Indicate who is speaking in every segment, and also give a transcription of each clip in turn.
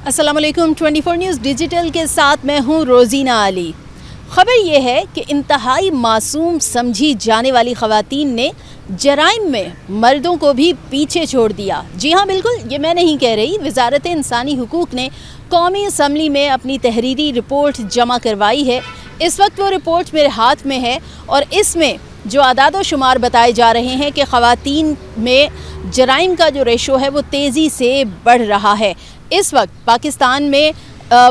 Speaker 1: अस्सलाम वालेकुम 24 news digital के साथ मैं हूं रोज़ीना अली। ख़बर यह है कि इंतहाई मासूम समझी जाने वाली ख़वातीन ने जराइम में मर्दों को भी पीछे छोड़ दिया। जी हाँ, बिल्कुल, ये मैं नहीं कह रही। वज़ारत इंसानी हुकूक़ ने कौमी असम्बली में अपनी तहरीरी रिपोर्ट जमा करवाई है। इस वक्त वो रिपोर्ट मेरे हाथ में है और इसमें जो आदाद शुमार बताए जा रहे हैं कि ख़वातीन में जराइम का जो रेशो है वो तेज़ी से बढ़ रहा है। इस वक्त पाकिस्तान में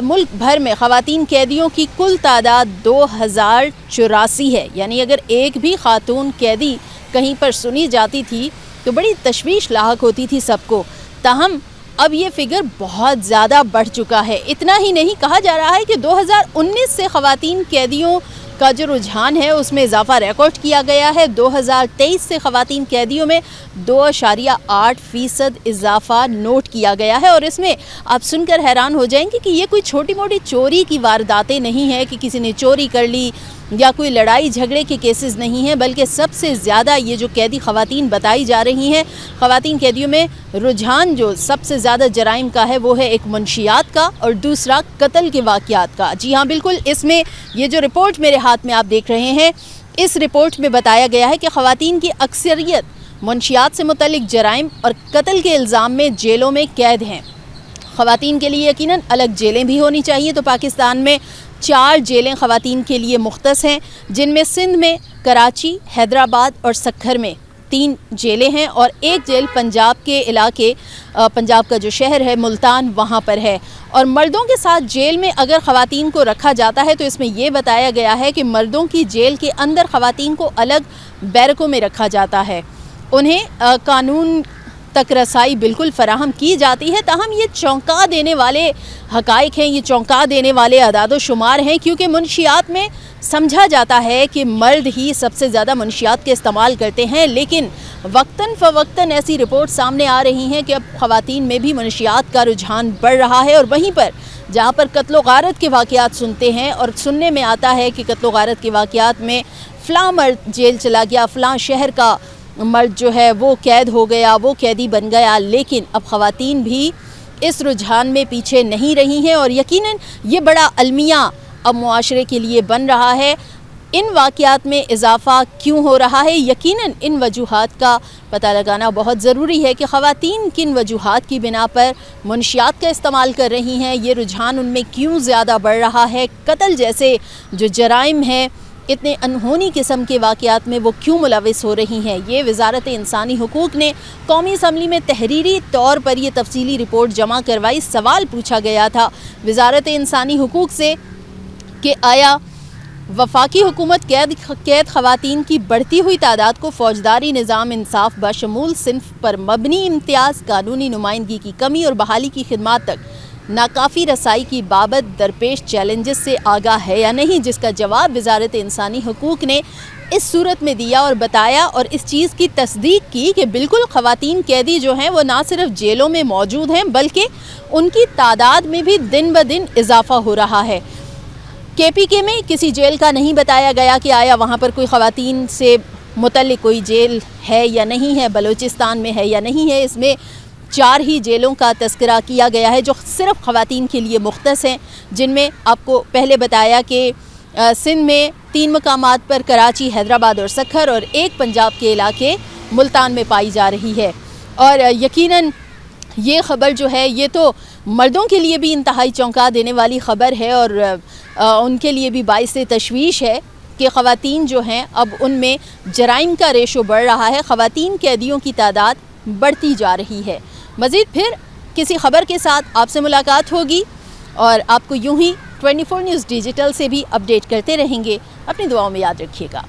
Speaker 1: मुल्क भर में ख़वातीन कैदियों की कुल तादाद 2084 है। यानी अगर एक भी खातून कैदी कहीं पर सुनी जाती थी तो बड़ी तशवीश लाहक होती थी सबको। ताहम अब ये फ़िगर बहुत ज़्यादा बढ़ चुका है। इतना ही नहीं, कहा जा रहा है कि 2019 से ख़वातीन कैदियों का जो रुझान है उसमें इजाफा रिकॉर्ड किया गया है। 2023 से ख़वातीन कैदियों में 2.8% इजाफा नोट किया गया है। और इसमें आप सुनकर हैरान हो जाएंगे कि ये कोई छोटी मोटी चोरी की वारदातें नहीं है कि किसी ने चोरी कर ली या कोई लड़ाई झगड़े के केसेस नहीं हैं, बल्कि सबसे ज़्यादा ये जो कैदी ख़वातीन बताई जा रही हैं, ख़वातीन कैदियों में रुझान जो सबसे ज़्यादा जराइम का है वो है एक मुनशियात का और दूसरा कत्ल के वाक़यात का। जी हाँ, बिल्कुल, इसमें ये जो रिपोर्ट मेरे हाथ में आप देख रहे हैं, इस रिपोर्ट में बताया गया है कि ख़वातीन की अक्सरियत मुनशियात से मुतल्लिक जराइम और कत्ल के इल्ज़ाम में जेलों में कैद हैं। ख़वातीन के लिए यकीनन अलग जेलें भी होनी चाहिए। तो पाकिस्तान में 4 जेलें ख़वातीन के लिए मुख्तस हैं, जिनमें सिंध में, कराची, हैदराबाद और सक्खर में 3 जेलें हैं और एक जेल पंजाब के इलाके, पंजाब का जो शहर है मुल्तान, वहाँ पर है। और मर्दों के साथ जेल में अगर ख़वातीन को रखा जाता है तो इसमें यह बताया गया है कि मर्दों की जेल के अंदर ख़वातीन को अलग बैरकों में रखा जाता है। उन्हें कानून तक रसाई बिल्कुल फ़राहम की जाती है। ताहम ये चौंका देने वाले हक़ाइक़ हैं, ये चौंका देने वाले अदाद शुमार हैं, क्योंकि मुनशियात में समझा जाता है कि मर्द ही सबसे ज़्यादा मुनशियात के इस्तेमाल करते हैं। लेकिन वक्तन फ़वक्तन ऐसी रिपोर्ट सामने आ रही हैं कि अब ख़वातीन में भी मुनशियात का रुझान बढ़ रहा है। और वहीं पर जहाँ पर कत्ल गारत के वाक़यात सुनते हैं और सुनने में आता है कि कत्ल गारत के वाक़यात में फ़लाँ मर्द जेल चला गया, फ़लाँ शहर का मर्द जो है वो कैद हो गया, वो कैदी बन गया, लेकिन अब ख़वातीन भी इस रुझान में पीछे नहीं रही हैं। और यकीनन ये बड़ा अलमिया अब मुआशरे के लिए बन रहा है। इन वाक़यात में इजाफ़ा क्यों हो रहा है? यकीनन इन वजूहात का पता लगाना बहुत ज़रूरी है कि ख़वातीन किन वजूहात की बिना पर मुनशियात का इस्तेमाल कर रही हैं, ये रुझान उनमें क्यों ज़्यादा बढ़ रहा है, कत्ल जैसे जो जराइम हैं, इतने अनहोनी किस्म के वाक़यात में वो क्यों मुलविस हो रही हैं। ये वज़ारत इंसानी हुकूक़ ने कौमी असम्बली में तहरीरी तौर पर ये तफसीली रिपोर्ट जमा करवाई। सवाल पूछा गया था वज़ारत इंसानी हुकूक़ से कि आया वफाकी हुकूमत कैद ख़वातीन की बढ़ती हुई तादाद को फ़ौजदारी निज़ाम इंसाफ बशमूल सिन्फ़ पर मबनी इम्तियाज़, कानूनी नुमाइंदगी की कमी और बहाली की खिदमात तक नाकाफ़ी रसाई की बाबत दरपेश चैलेंजेस से आगाह है या नहीं, जिसका जवाब वज़ारत इंसानी हुकूक़ ने इस सूरत में दिया और बताया और इस चीज़ की तस्दीक की कि बिल्कुल ख़वातीन कैदी जो हैं वो ना सिर्फ जेलों में मौजूद हैं बल्कि उनकी तादाद में भी दिन ब दिन इजाफ़ा हो रहा है। KPK में किसी जेल का नहीं बताया गया कि आया वहाँ पर कोई ख़वातीन से मुतल्लिक़ कोई जेल है या नहीं है, बलूचिस्तान में है या नहीं है। इसमें 4 ही जेलों का तस्करा किया गया है जो सिर्फ़ ख़वातीन के लिए मुख्तस हैं, जिनमें आपको पहले बताया कि सिंध में 3 मकामात पर, कराची, हैदराबाद और सक्खर, और एक पंजाब के इलाके मुल्तान में पाई जा रही है। और यकीनन ये ख़बर जो है ये तो मर्दों के लिए भी इंतहाई चौंका देने वाली ख़बर है और उनके लिए भी बाइस तशवीश है कि ख़वातीन जो हैं अब उनमें जराइम का रेशो बढ़ रहा है, ख़वातीन कैदियों की तादाद बढ़ती जा रही है। मज़ीद फिर किसी ख़बर के साथ आपसे मुलाकात होगी और आपको यूं ही 24 न्यूज़ डिजिटल से भी अपडेट करते रहेंगे। अपनी दुआओं में याद रखिएगा।